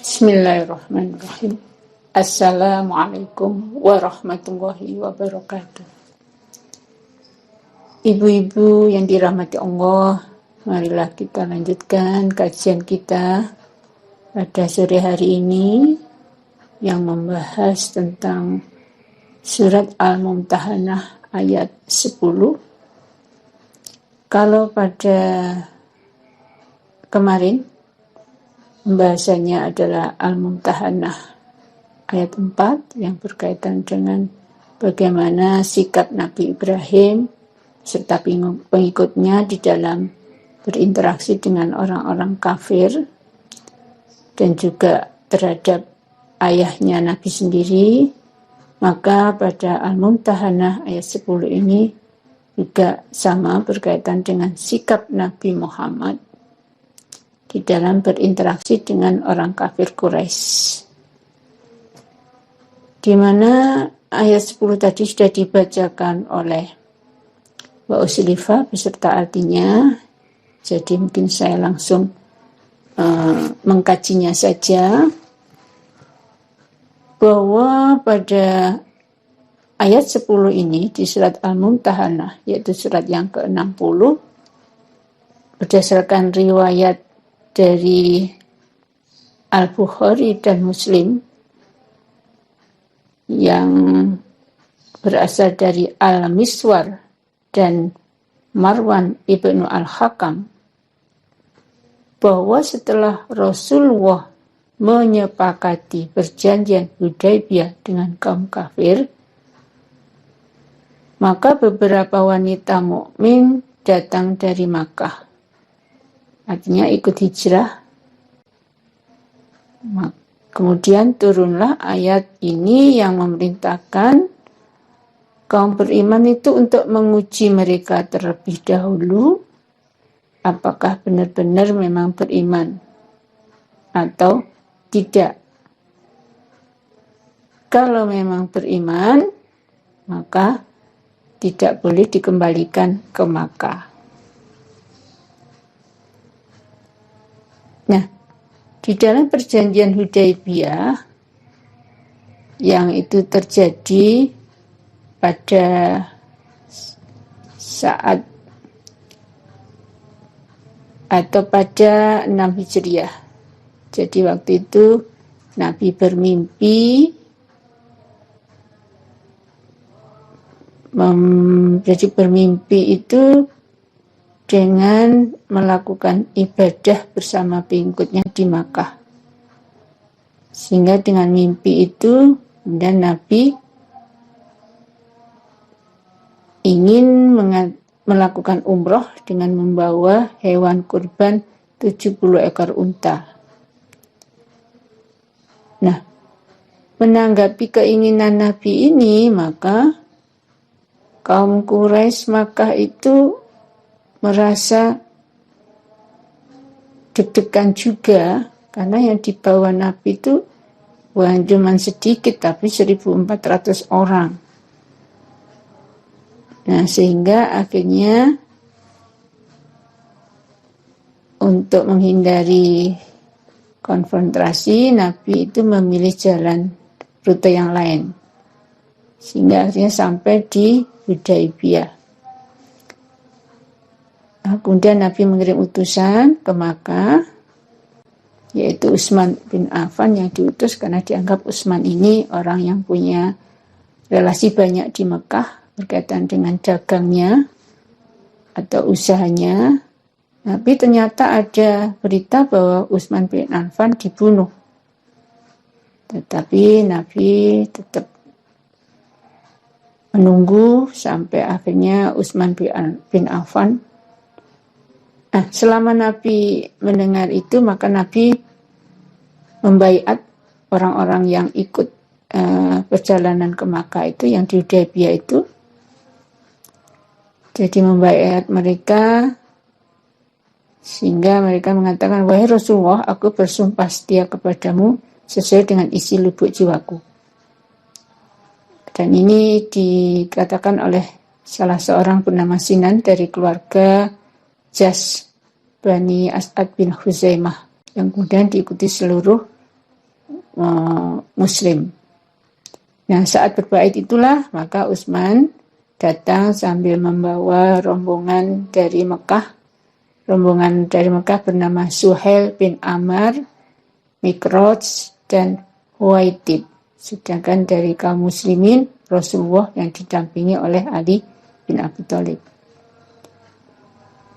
Bismillahirrahmanirrahim. Assalamualaikum warahmatullahi wabarakatuh. Ibu-ibu yang dirahmati Allah, marilah kita lanjutkan kajian kita pada sore hari ini yang membahas tentang surat Al-Mumtahanah ayat 10. Kalau pada kemarin pembahasannya adalah Al-Mumtahanah ayat 4 yang berkaitan dengan bagaimana sikap Nabi Ibrahim serta pengikutnya di dalam berinteraksi dengan orang-orang kafir dan juga terhadap ayahnya Nabi sendiri. Maka pada Al-Mumtahanah ayat 10 ini juga sama berkaitan dengan sikap Nabi Muhammad di dalam berinteraksi dengan orang kafir Quraisy. Di mana ayat 10 tadi sudah dibacakan oleh Mbak Uslifa beserta artinya, jadi mungkin saya langsung mengkajinya saja, bahwa pada ayat 10 ini di surat Al-Mumtahanah, yaitu surat yang ke-60, berdasarkan riwayat dari Al-Bukhari dan Muslim yang berasal dari Al-Miswar dan Marwan ibnu Al-Hakam, bahwa setelah Rasulullah menyepakati perjanjian Hudaybiyah dengan kaum kafir, maka beberapa wanita mukmin datang dari Makkah, artinya ikut hijrah. Kemudian turunlah ayat ini yang memerintahkan kaum beriman itu untuk menguji mereka terlebih dahulu apakah benar-benar memang beriman atau tidak. Kalau memang beriman, maka tidak boleh dikembalikan ke Makkah. Nah, di dalam perjanjian Hudaybiyah yang itu terjadi pada saat atau pada 6 Hijriah. Jadi waktu itu Nabi bermimpi, itu dengan melakukan ibadah bersama pengikutnya di Makkah. Sehingga dengan mimpi itu, dan Nabi ingin melakukan umroh dengan membawa hewan kurban 70 ekor unta. Nah, menanggapi keinginan Nabi ini, maka kaum Quraisy Makkah itu merasa deg-degan juga, karena yang dibawa Nabi itu bukan cuma sedikit, tapi 1.400 orang. Nah, sehingga akhirnya untuk menghindari konfrontasi, Nabi itu memilih jalan rute yang lain, sehingga akhirnya sampai di Hudaybiyah. Nah, kemudian Nabi mengirim utusan ke Makkah, yaitu Utsman bin Affan yang diutus karena dianggap Utsman ini orang yang punya relasi banyak di Mekah berkaitan dengan dagangnya atau usahanya. Tapi ternyata ada berita bahwa Utsman bin Affan dibunuh. Tetapi Nabi tetap menunggu sampai akhirnya Utsman bin Affan. Nah, selama Nabi mendengar itu, maka Nabi membaiat orang-orang yang ikut perjalanan ke Makkah itu, yang di Hudaybiyah itu. Jadi membaiat mereka, sehingga mereka mengatakan, "Wahai Rasulullah, aku bersumpah setia kepadamu sesuai dengan isi lubuk jiwaku." Dan ini dikatakan oleh salah seorang bernama Sinan dari keluarga Jas Bani As'ad bin Huzaimah, yang kemudian diikuti seluruh Muslim. Nah, saat berbait itulah maka Utsman datang sambil membawa rombongan dari Mekah. Rombongan dari Mekah bernama Suhail bin Amr, Mikroj, dan Huwaitib. Sedangkan dari kaum muslimin, Rasulullah yang didampingi oleh Ali bin Abi Thalib.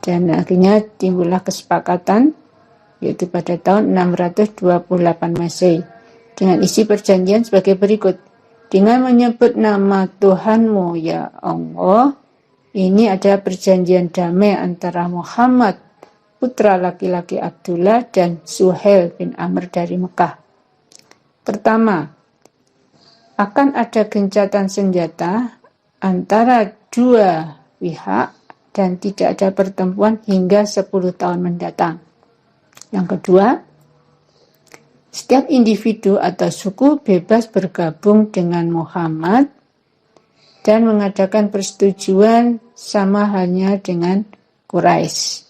Dan akhirnya timbullah kesepakatan, yaitu pada tahun 628 Masehi, dengan isi perjanjian sebagai berikut. Dengan menyebut nama Tuhanmu, ya Allah, ini adalah perjanjian damai antara Muhammad, putra laki-laki Abdullah, dan Suhail bin Amr dari Mekah. Pertama, akan ada gencatan senjata antara dua pihak dan tidak ada pertempuran hingga 10 tahun mendatang. Yang kedua, setiap individu atau suku bebas bergabung dengan Muhammad dan mengadakan persetujuan sama halnya dengan Quraisy.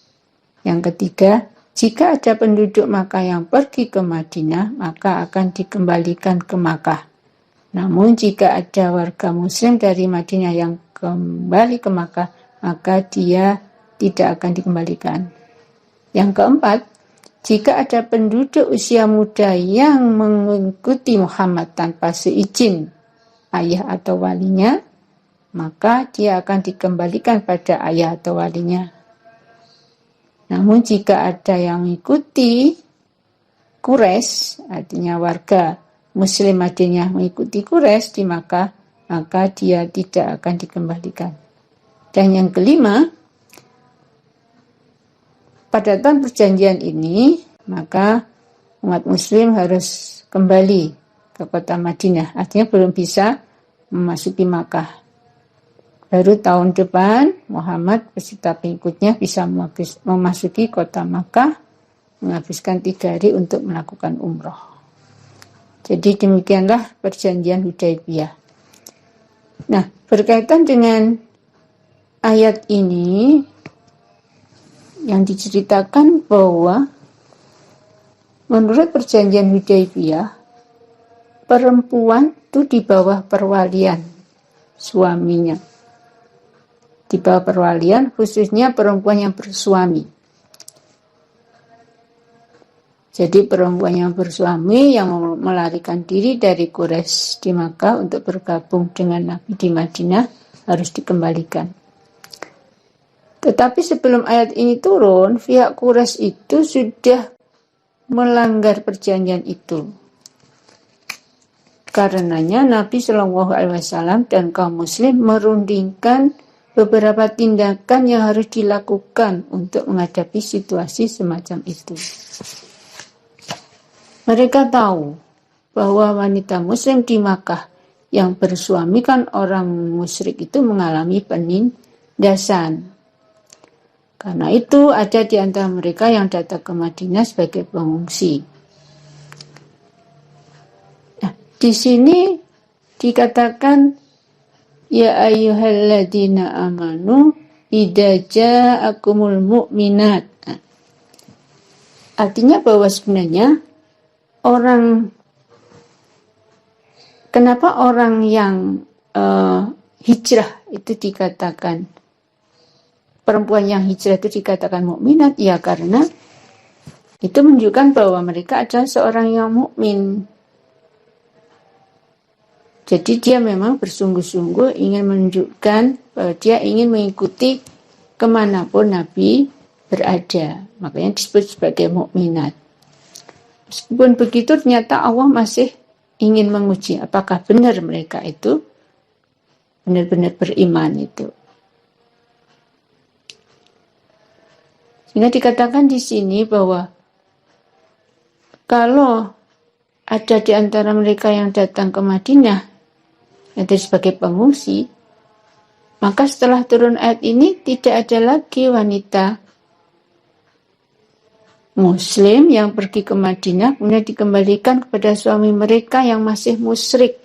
Yang ketiga, jika ada penduduk Makkah yang pergi ke Madinah, maka akan dikembalikan ke Makkah. Namun jika ada warga Muslim dari Madinah yang kembali ke Makkah, maka dia tidak akan dikembalikan. Yang keempat, jika ada penduduk usia muda yang mengikuti Muhammad tanpa seizin ayah atau walinya, maka dia akan dikembalikan pada ayah atau walinya. Namun jika ada yang mengikuti Quraisy, artinya warga Muslim Madinah mengikuti Quraisy di Makkah, maka dia tidak akan dikembalikan. Dan yang kelima, pada tahun perjanjian ini, maka umat Muslim harus kembali ke kota Madinah. Artinya belum bisa memasuki Makkah. Baru tahun depan, Muhammad beserta pengikutnya bisa memasuki kota Makkah, menghabiskan 3 hari untuk melakukan umroh. Jadi demikianlah perjanjian Hudaybiyah. Nah, berkaitan dengan ayat ini, yang diceritakan bahwa menurut perjanjian Hudaybiyah, perempuan itu di bawah perwalian suaminya. Di bawah perwalian, khususnya perempuan yang bersuami. Jadi perempuan yang bersuami yang melarikan diri dari Quraisy di Makkah untuk bergabung dengan Nabi di Madinah harus dikembalikan. Tetapi sebelum ayat ini turun, pihak Quraisy itu sudah melanggar perjanjian itu. Karenanya Nabi Shallallahu Alaihi Wasallam dan kaum Muslim merundingkan beberapa tindakan yang harus dilakukan untuk menghadapi situasi semacam itu. Mereka tahu bahwa wanita Muslim di Makkah yang bersuamikan orang musyrik itu mengalami penindasan. Karena itu ada di antara mereka yang datang ke Madinah sebagai pengungsi. Nah, di sini dikatakan ya ayyuhalladzina amanu idza ja'akumul mu'minat. Nah, artinya bahwa sebenarnya kenapa orang yang hijrah itu dikatakan, perempuan yang hijrah itu dikatakan mukminat? Ya karena itu menunjukkan bahwa mereka adalah seorang yang mukmin. Jadi dia memang bersungguh-sungguh ingin menunjukkan bahwa dia ingin mengikuti kemanapun Nabi berada. Makanya disebut sebagai mukminat. Meskipun begitu ternyata Allah masih ingin menguji apakah benar mereka itu benar-benar beriman itu. Sehingga dikatakan di sini bahwa kalau ada di antara mereka yang datang ke Madinah yaitu sebagai pengungsi, maka setelah turun ayat ini tidak ada lagi wanita Muslim yang pergi ke Madinah kemudian dikembalikan kepada suami mereka yang masih musyrik.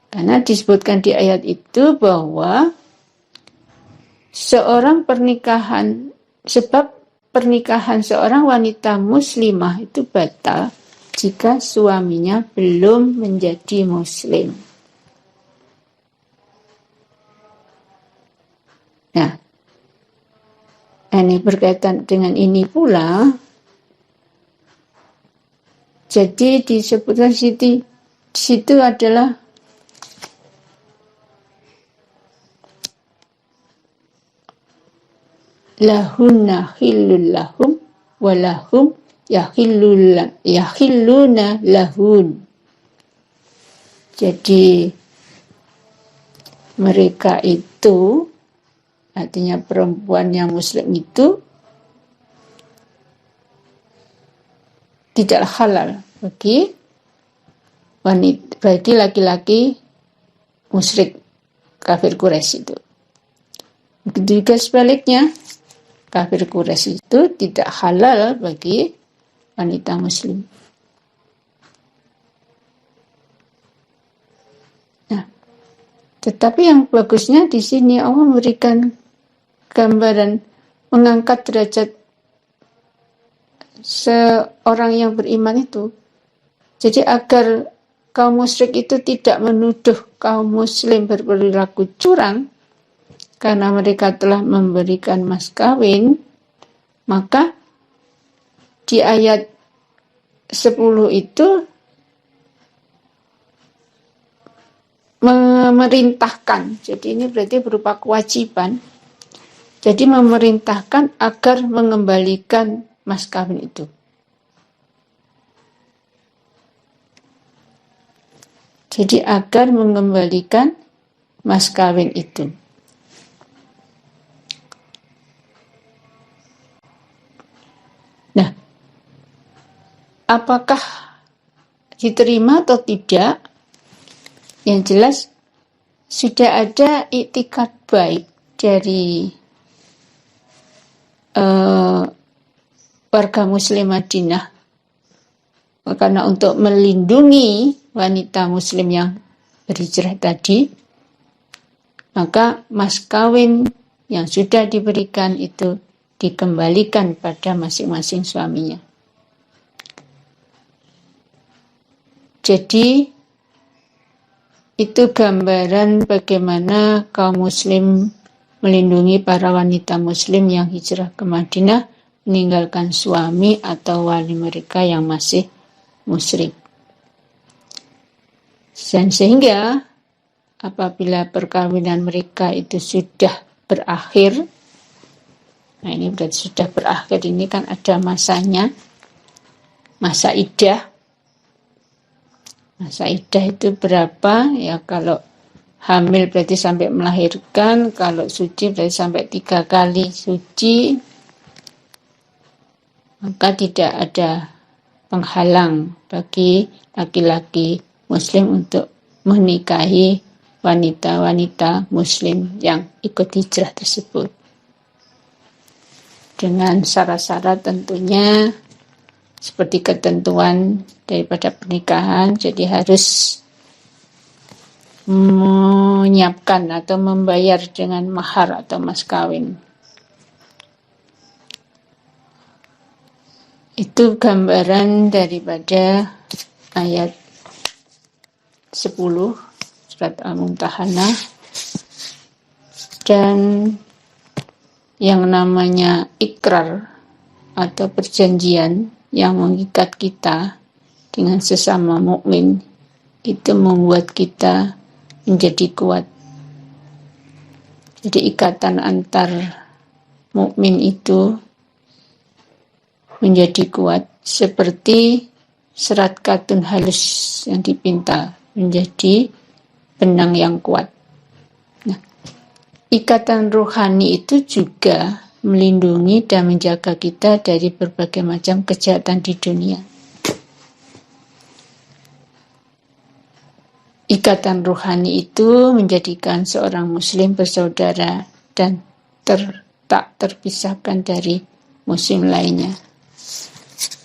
Karena disebutkan di ayat itu bahwa seorang pernikahan, sebab pernikahan seorang wanita muslimah itu batal jika suaminya belum menjadi muslim. Nah, ini berkaitan dengan ini pula. Jadi disebutkan di situ adalah lahunna khillul lahum walahum yakhilluna lahun. Jadi mereka itu, artinya perempuan yang muslim itu tidaklah halal bagi wanita, bagi laki-laki musyrik kafir Quraisy itu. Begitu juga sebaliknya, kafir Quraisy itu tidak halal bagi wanita muslim. Nah, tetapi yang bagusnya di sini Allah memberikan gambaran mengangkat derajat seorang yang beriman itu. Jadi agar kaum musyrik itu tidak menuduh kaum muslim berperilaku curang karena mereka telah memberikan mas kawin, maka di ayat 10 itu memerintahkan. Jadi ini berarti berupa kewajiban. Jadi memerintahkan agar mengembalikan mas kawin itu. Jadi agar mengembalikan mas kawin itu. Nah, apakah diterima atau tidak? Yang jelas sudah ada iktikad baik dari warga muslim Madinah, karena untuk melindungi wanita muslim yang berhijrah tadi, maka mas kawin yang sudah diberikan itu dikembalikan pada masing-masing suaminya. Jadi itu gambaran bagaimana kaum muslim melindungi para wanita muslim yang hijrah ke Madinah meninggalkan suami atau wali mereka yang masih musyrik. Dan sehingga apabila perkawinan mereka itu sudah berakhir, nah ini berarti sudah berakhir, ini kan ada masanya, masa iddah. Masa iddah itu berapa? Ya kalau hamil berarti sampai melahirkan, kalau suci berarti sampai 3 kali suci, maka tidak ada penghalang bagi laki-laki muslim untuk menikahi wanita-wanita muslim yang ikut hijrah tersebut. Dengan syarat-syarat tentunya seperti ketentuan daripada pernikahan, jadi harus menyiapkan atau membayar dengan mahar atau mas kawin. Itu gambaran daripada ayat 10 surat Al-Mumtahanah. Dan yang namanya ikrar atau perjanjian yang mengikat kita dengan sesama mukmin itu membuat kita menjadi kuat. Jadi ikatan antar mukmin itu menjadi kuat seperti serat katun halus yang dipintal menjadi benang yang kuat. Nah, ikatan rohani itu juga melindungi dan menjaga kita dari berbagai macam kejahatan di dunia. Ikatan rohani itu menjadikan seorang muslim bersaudara dan tak terpisahkan dari muslim lainnya.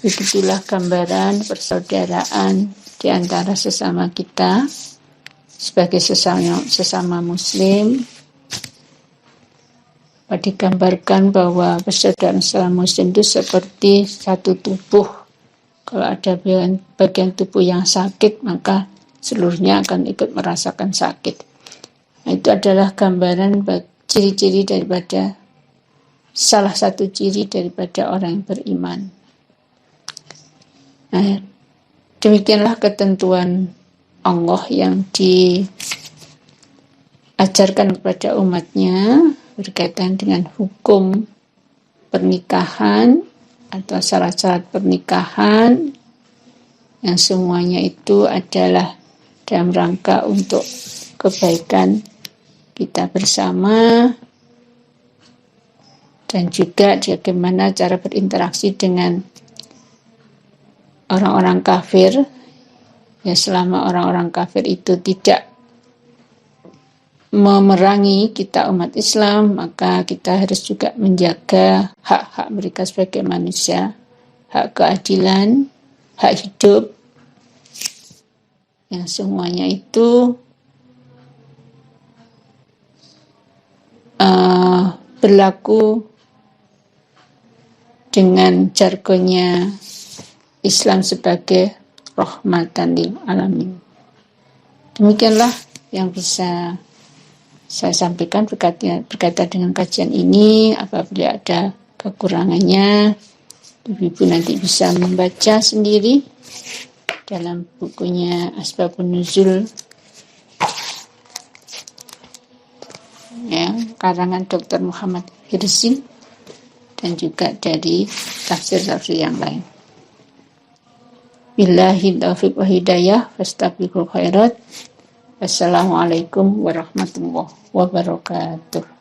Begitulah gambaran persaudaraan di antara sesama kita sebagai sesama muslim, digambarkan bahwa persaudaraan Islam Muslim itu seperti satu tubuh. Kalau ada bagian tubuh yang sakit, maka seluruhnya akan ikut merasakan sakit. Nah, itu adalah gambaran ciri-ciri daripada salah satu ciri daripada orang yang beriman. Nah, demikianlah ketentuan Allah yang diajarkan kepada umatnya berkaitan dengan hukum pernikahan atau syarat-syarat pernikahan yang semuanya itu adalah dalam rangka untuk kebaikan kita bersama dan juga bagaimana cara berinteraksi dengan orang-orang kafir. Ya, selama orang-orang kafir itu tidak memerangi kita umat Islam, maka kita harus juga menjaga hak-hak mereka sebagai manusia, hak keadilan, hak hidup, yang semuanya itu berlaku dengan jargonnya Islam sebagai rahmatan lil alamin. Demikianlah yang bisa saya sampaikan berkaitan dengan kajian ini. Apabila ada kekurangannya, Ibu nanti bisa membaca sendiri dalam bukunya Asbabun Nuzul, ya, karangan Dr. Muhammad Hirsi, dan juga dari tafsir-tafsir yang lain. Billahi taufiq wa hidayah, fastabiqul khairat. Wassalamualaikum warahmatullahi wabarakatuh.